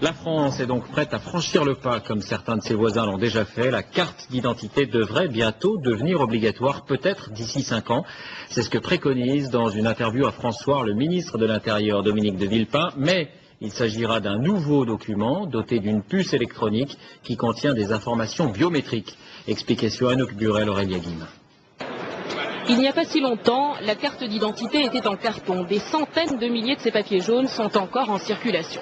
La France est donc prête à franchir le pas, comme certains de ses voisins l'ont déjà fait. La carte d'identité devrait bientôt devenir obligatoire, peut-être d'ici 5 ans. C'est ce que préconise dans une interview à François le ministre de l'Intérieur, Dominique de Villepin. Mais il s'agira d'un nouveau document doté d'une puce électronique qui contient des informations biométriques. Explication Anouk Burel, Aurélia Guim. Il n'y a pas si longtemps, la carte d'identité était en carton. Des centaines de milliers de ces papiers jaunes sont encore en circulation.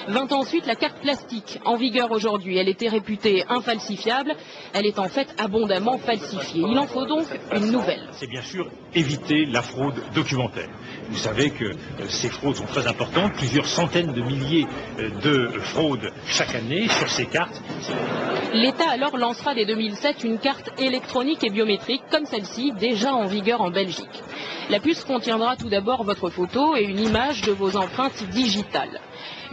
20 ans ensuite, la carte plastique, en vigueur aujourd'hui, elle était réputée infalsifiable. Elle est en fait abondamment falsifiée. Il en faut donc une nouvelle. C'est bien sûr éviter la fraude documentaire. Vous savez que ces fraudes sont très importantes, plusieurs centaines de milliers de fraudes chaque année sur ces cartes. L'État alors lancera dès 2007 une carte électronique et biométrique comme celle-ci, déjà en vigueur en Belgique. La puce contiendra tout d'abord votre photo et une image de vos empreintes digitales.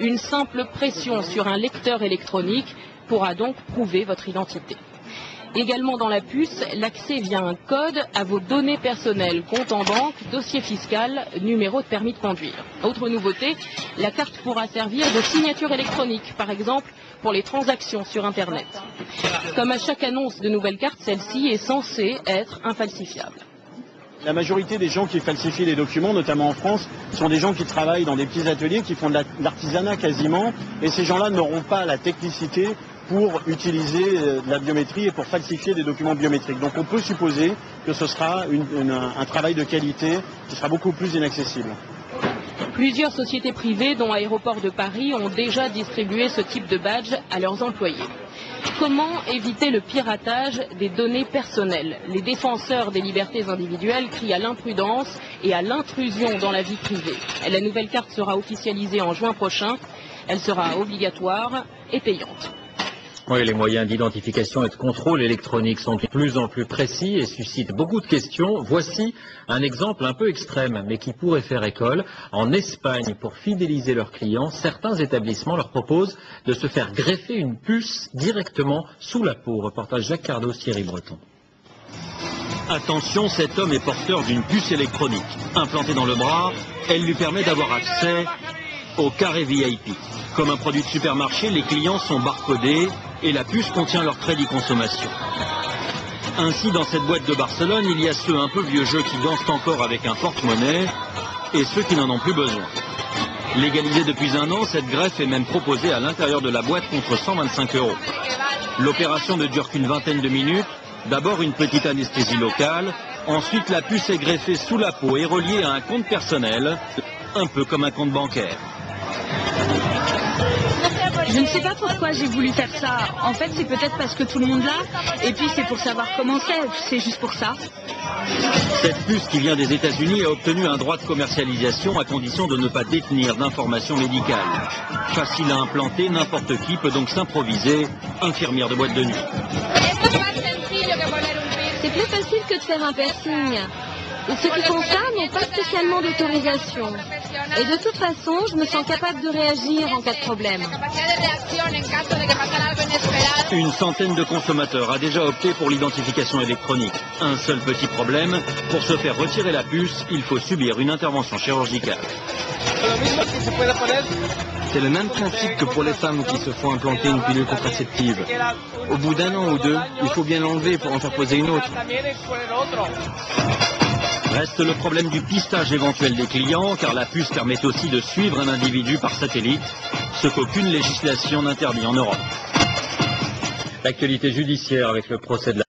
Une simple pression sur un lecteur électronique pourra donc prouver votre identité. Également dans la puce, l'accès via un code à vos données personnelles, compte en banque, dossier fiscal, numéro de permis de conduire. Autre nouveauté, la carte pourra servir de signature électronique, par exemple pour les transactions sur Internet. Comme à chaque annonce de nouvelles cartes, celle-ci est censée être infalsifiable. La majorité des gens qui falsifient les documents, notamment en France, sont des gens qui travaillent dans des petits ateliers, qui font de l'artisanat quasiment, et ces gens-là n'auront pas la technicité pour utiliser de la biométrie et pour falsifier des documents biométriques. Donc on peut supposer que ce sera un travail de qualité qui sera beaucoup plus inaccessible. Plusieurs sociétés privées, dont Aéroports de Paris, ont déjà distribué ce type de badge à leurs employés. Comment éviter le piratage des données personnelles? Les défenseurs des libertés individuelles crient à l'imprudence et à l'intrusion dans la vie privée. La nouvelle carte sera officialisée en juin prochain. Elle sera obligatoire et payante. Oui, les moyens d'identification et de contrôle électronique sont de plus en plus précis et suscitent beaucoup de questions. Voici un exemple un peu extrême, mais qui pourrait faire école. En Espagne, pour fidéliser leurs clients, certains établissements leur proposent de se faire greffer une puce directement sous la peau. Reportage Jacques Cardos, Thierry Breton. Attention, cet homme est porteur d'une puce électronique. Implantée dans le bras, elle lui permet d'avoir accès au carré VIP. Comme un produit de supermarché, les clients sont barcodés et la puce contient leur crédit consommation. Ainsi, dans cette boîte de Barcelone, il y a ceux un peu vieux jeux qui dansent encore avec un porte-monnaie et ceux qui n'en ont plus besoin. Légalisée depuis 1 an, cette greffe est même proposée à l'intérieur de la boîte contre 125 €. L'opération ne dure qu'une vingtaine de minutes. D'abord une petite anesthésie locale, ensuite la puce est greffée sous la peau et reliée à un compte personnel, un peu comme un compte bancaire. Je ne sais pas pourquoi j'ai voulu faire ça. En fait, c'est peut-être parce que tout le monde l'a. Et puis, c'est pour savoir comment c'est juste pour ça. Cette puce qui vient des États-Unis a obtenu un droit de commercialisation à condition de ne pas détenir d'informations médicales. Facile à implanter, n'importe qui peut donc s'improviser infirmière de boîte de nuit. C'est plus facile que de faire un piercing. Et ceux qui font ça n'ont pas spécialement d'autorisation. Et de toute façon, je me sens capable de réagir en cas de problème. Une centaine de consommateurs a déjà opté pour l'identification électronique. Un seul petit problème, pour se faire retirer la puce, il faut subir une intervention chirurgicale. C'est le même principe que pour les femmes qui se font implanter une pilule contraceptive. Au bout d'1 an ou 2, il faut bien l'enlever pour en faire poser une autre. Reste le problème du pistage éventuel des clients, car la puce permet aussi de suivre un individu par satellite, ce qu'aucune législation n'interdit en Europe. L'actualité judiciaire avec le procès de la